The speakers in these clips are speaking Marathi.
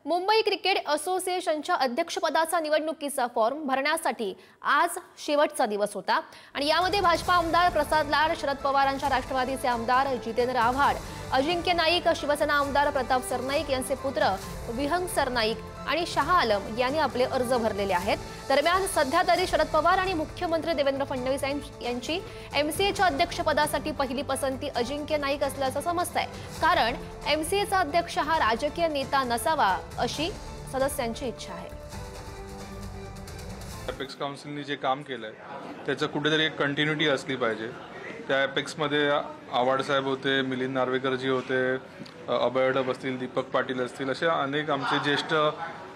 मुंबई क्रिकेट असोसिएशनच्या अध्यक्षपदाचा निवडणुकीचा फॉर्म भरण्यासाठी आज शेवटचा दिवस होता आणि यामध्ये भाजपा आमदार प्रसाद लाड, शरद पवारांच्या राष्ट्रवादीचे आमदार जितेंद्र आव्हाड, अजिंक्य नाईक, शिवसेना आमदार प्रताप सरनाईक यांचे पुत्र विहंग सरनाईक आणि शाह आलम यांनी आपले अर्ज भरलेले आहेत। दरम्यान सध्या तरी शरद पवार आणि मुख्यमंत्री देवेंद्र फडणवीस यांची एमसीएच्या अध्यक्षपदासाठी पहिली पसंती अजिंक्य नाईक असल्याचं समजतंय, कारण एमसीएचा अध्यक्ष हा राजकीय नेता नसावा अशी सदस्यांची इच्छा आहे। एपेक्स काउन्सिलने जे काम केलंय त्याचं कुठेतरी एक कंटिन्युटी असली पाहिजे। त्या एपेक्स मध्ये आव्हाड साहेब होते, मिलिंद नार्वेकर जी होते, अभय अडप असतील, दीपक पाटील असतील, असे अनेक आमचे ज्येष्ठ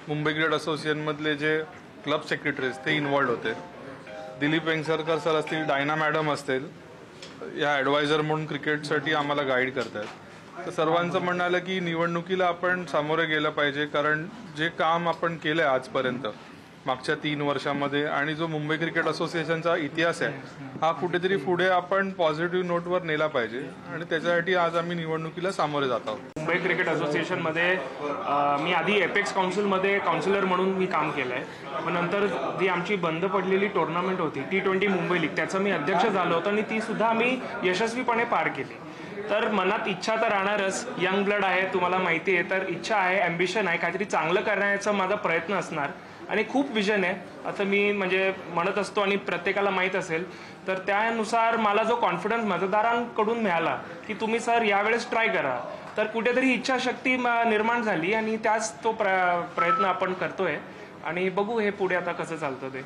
मुंबई क्रिकेट असोसिएशन मधले जे क्लब सेक्रेटरीज ते इन्व्हॉल्ड होते। दिलीप वेंगसरकर सर असतील, डायना मॅडम असतील, या ॲडवायझर म्हणून क्रिकेटसाठी आम्हाला गाईड करतात। तर सर्वांचं म्हणणं आलं की निवडणुकीला आपण सामोरे गेलं पाहिजे, कारण जे काम आपण केलंय आजपर्यंत मागच्या 3 वर्षांमध्ये आणि जो मुंबई क्रिकेट असोसिएशनचा इतिहास आहे हा कुठेतरी पुढे आपण पॉझिटिव्ह नोटवर नेला पाहिजे आणि त्याच्यासाठी आज आम्ही निवडणुकीला सामोरे जात आहोत। मुंबई क्रिकेट असोसिएशनमध्ये मी आधी एपेक्स काउन्सिलमध्ये काउन्सिलर म्हणून मी काम केलं आहे, पण नंतर जी आमची बंद पडलेली टुर्नामेंट होती T20 मुंबई लीग, त्याचं मी अध्यक्ष झालो होतो आणि ती सुद्धा आम्ही यशस्वीपणे पार केली। तर मनात इच्छा तर राहणारच, यंग ब्लड आहे, तुम्हाला माहिती आहे, तर इच्छा आहे, ॲम्बिशन आहे, काहीतरी चांगलं करण्याचा माझा प्रयत्न असणार आणि खूप विजन आहे असं मी म्हणजे म्हणत असतो आणि प्रत्येकाला माहीत असेल। तर त्यानुसार मला जो कॉन्फिडन्स मतदारांकडून मिळाला की तुम्ही सर यावेळेस ट्राय करा, तर कुठेतरी इच्छाशक्ती निर्माण झाली आणि त्याच तो प्रयत्न आपण करतोय आणि बघू हे पुढे आता कसं चालतं ते।